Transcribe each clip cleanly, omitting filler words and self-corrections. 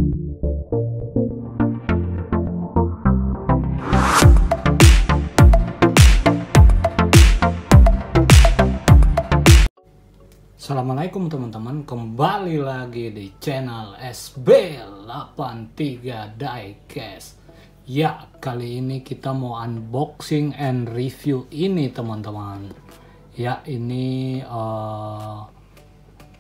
Assalamualaikum teman-teman, kembali lagi di channel SB83 Diecast. Ya, kali ini kita mau unboxing and review ini teman-teman. Ya, ini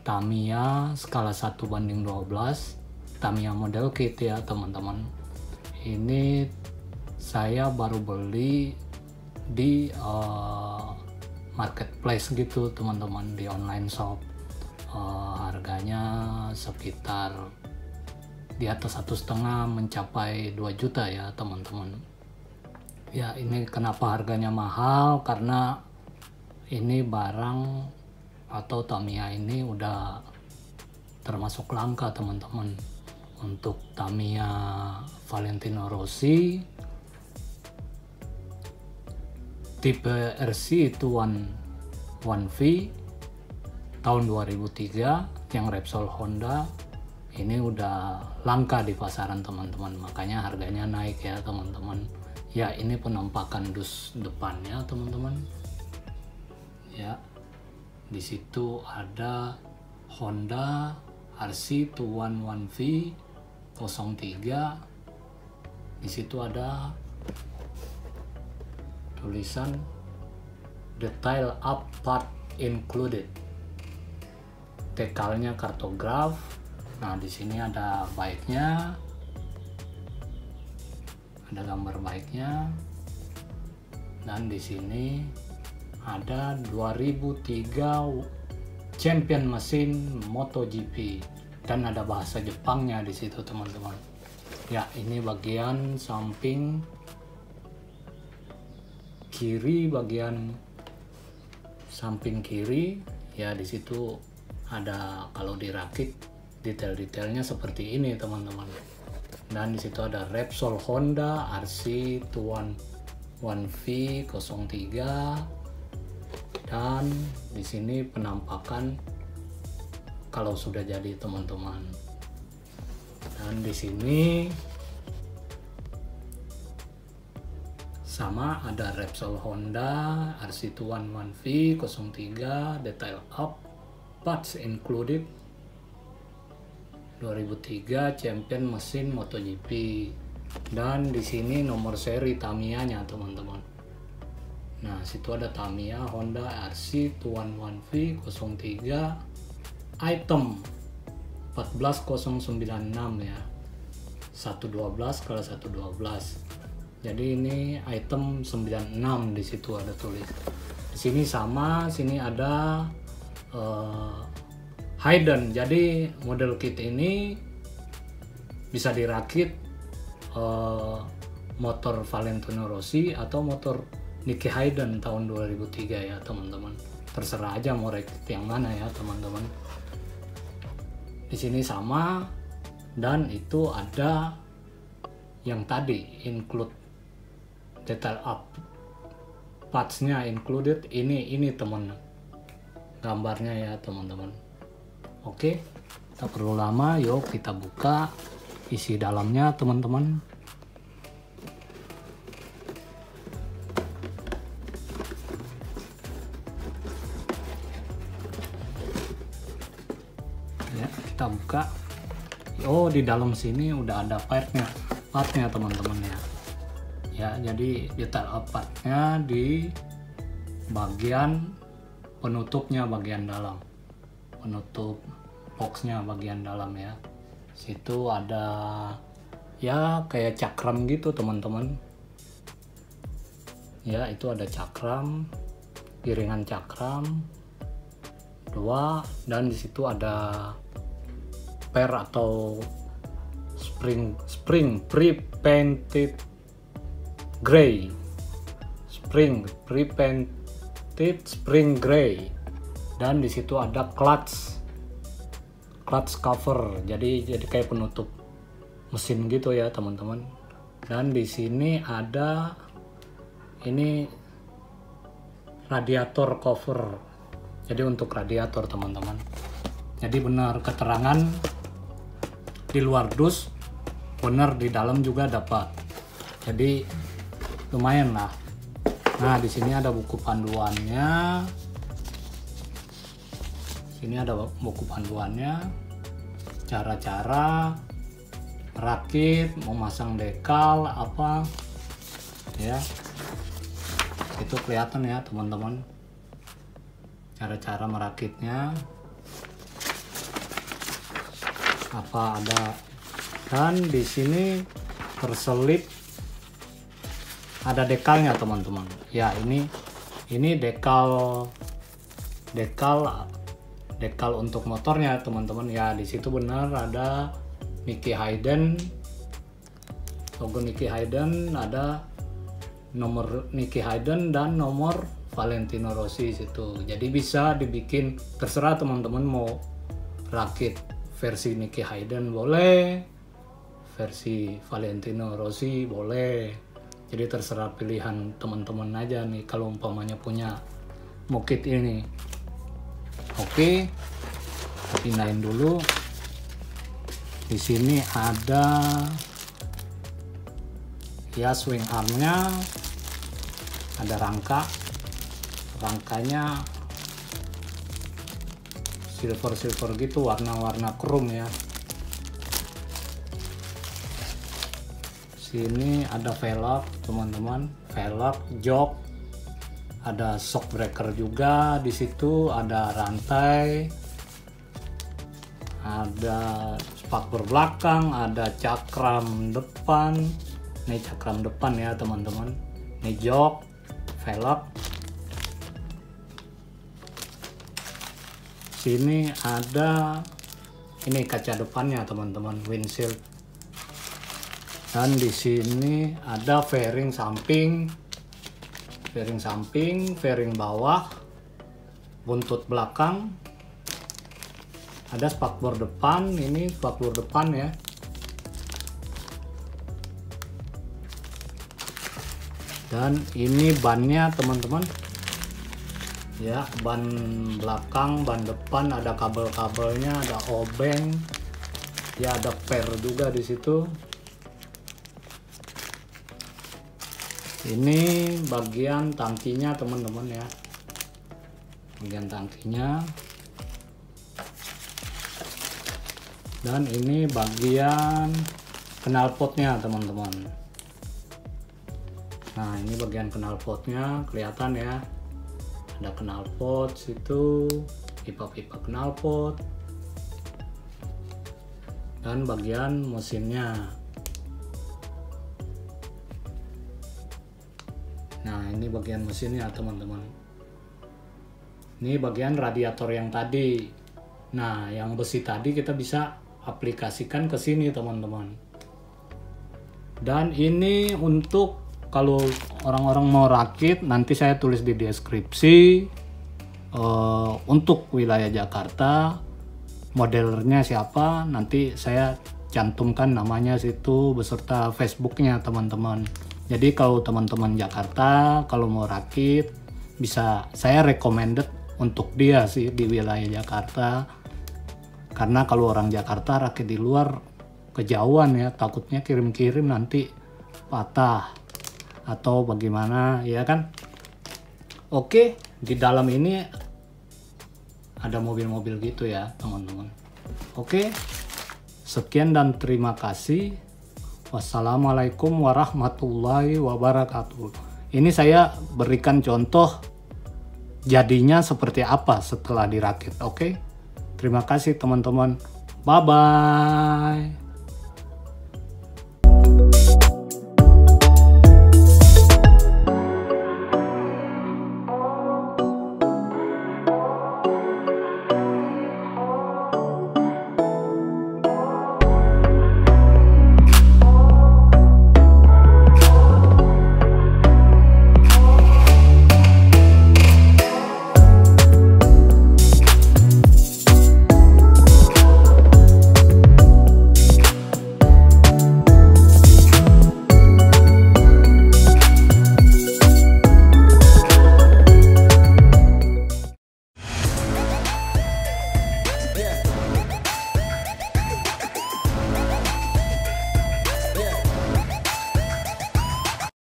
Tamiya skala 1:12, Tamiya model kit ya teman-teman. Ini saya baru beli di marketplace gitu teman-teman, di online shop. Harganya sekitar di atas 1,5 mencapai 2 juta ya teman-teman. Ya, ini kenapa harganya mahal, karena ini barang atau Tamiya ini udah termasuk langka teman-teman. Untuk Tamiya Valentino Rossi tipe RC itu 1V tahun 2003 yang Repsol Honda, ini udah langka di pasaran teman-teman, makanya harganya naik ya teman-teman. Ya, ini penampakan dus depannya teman-teman. Ya, di situ ada Honda RC211V 03. Di situ ada tulisan detail up part included. Dekalnya kartograf. Nah, di sini ada baiknya, ada gambar baiknya, dan di sini ada 2003 champion mesin MotoGP, dan ada bahasa Jepangnya di situ teman-teman. Ya, ini bagian samping kiri, bagian samping kiri ya. Di situ ada, kalau dirakit detail-detailnya seperti ini teman-teman. Dan di situ ada Repsol Honda RC211V 03, dan di sini penampakan kalau sudah jadi teman-teman. Dan di sini sama ada Repsol Honda RC211V 03, detail up, parts included, 2003 champion mesin MotoGP. Dan di sini nomor seri Tamiya-nya teman-teman. Nah, situ ada Tamiya Honda RC211V 03, item 14096 ya, 112 kalau 112. Jadi ini item 96, di situ ada tulis. Di sini sama, sini ada hidden. Jadi model kit ini bisa dirakit motor Valentino Rossi atau motor Nicky Hayden tahun 2003 ya teman-teman. Terserah aja mau rakit yang mana ya teman-teman. Di sini sama, dan itu ada yang tadi include detail up, partsnya included. Ini teman gambarnya ya teman-teman. Oke, tak perlu lama, yuk kita buka isi dalamnya teman-teman. Ya, kita buka. Oh, di dalam sini udah ada partnya teman-teman ya. Ya, jadi detail partnya di bagian penutupnya, bagian dalam, penutup boxnya bagian dalam ya. Situ ada ya kayak cakram gitu teman-teman. Ya, itu ada cakram, piringan cakram 2, dan di situ ada per atau spring pre-painted gray, pre-painted spring gray, dan di situ ada clutch cover, jadi kayak penutup mesin gitu ya teman-teman. Dan di sini ada ini radiator cover, jadi untuk radiator teman-teman. Jadi benar keterangan di luar dus, bener di dalam juga dapat. Jadi lumayan lah. Nah, di sini ada buku panduannya. Sini ada buku panduannya. Cara-cara merakit, memasang dekal apa ya. Itu kelihatan ya, teman-teman. Cara-cara merakitnya. Apa ada, dan di sini terselip ada dekalnya, teman-teman. Ya, ini dekal untuk motornya, teman-teman. Ya, di situ benar ada Nicky Hayden, logo Nicky Hayden, ada nomor Nicky Hayden dan nomor Valentino Rossi situ. Jadi bisa dibikin, terserah teman-teman mau rakit versi Nicky Hayden boleh, versi Valentino Rossi boleh. Jadi terserah pilihan teman-teman aja nih kalau umpamanya punya mukit ini. Oke, pindahin dulu. Di sini ada ya swing armnya, ada rangkanya silver gitu, warna-warna chrome ya. Sini ada velg, teman-teman, velg, jok, ada shock breaker juga di situ, ada rantai, ada spakbor belakang, ada cakram depan. Ini cakram depan ya, teman-teman. Ini jok, velg. Sini ada ini kaca depannya, teman-teman, windshield. Dan di sini ada fairing samping, fairing bawah, buntut belakang. Ada spakbor depan, ini spakbor depan ya. Dan ini bannya, teman-teman. Ya, ban belakang, ban depan, ada kabel-kabelnya, ada obeng. Ya, ada per juga di situ. Ini bagian tangkinya, teman-teman ya. Bagian tangkinya. Dan ini bagian knalpotnya, teman-teman. Nah, ini bagian knalpotnya, kelihatan ya. Ada knalpot situ, pipa-pipa knalpot, dan bagian mesinnya. Nah, ini bagian mesinnya, teman-teman. Ini bagian radiator yang tadi. Nah, yang besi tadi kita bisa aplikasikan ke sini, teman-teman. Dan ini untuk kalau orang-orang mau rakit, nanti saya tulis di deskripsi untuk wilayah Jakarta, modelernya siapa, nanti saya cantumkan namanya situ beserta Facebooknya, teman-teman. Jadi kalau teman-teman Jakarta kalau mau rakit, bisa saya recommended untuk dia sih di wilayah Jakarta. Karena kalau orang Jakarta rakit di luar kejauhan ya, takutnya kirim-kirim nanti patah atau bagaimana ya kan. Oke, di dalam ini ada mobil-mobil gitu ya, teman-teman. Oke, sekian dan terima kasih. Wassalamualaikum warahmatullahi wabarakatuh. Ini saya berikan contoh jadinya seperti apa setelah dirakit. Oke, terima kasih teman-teman. Bye bye.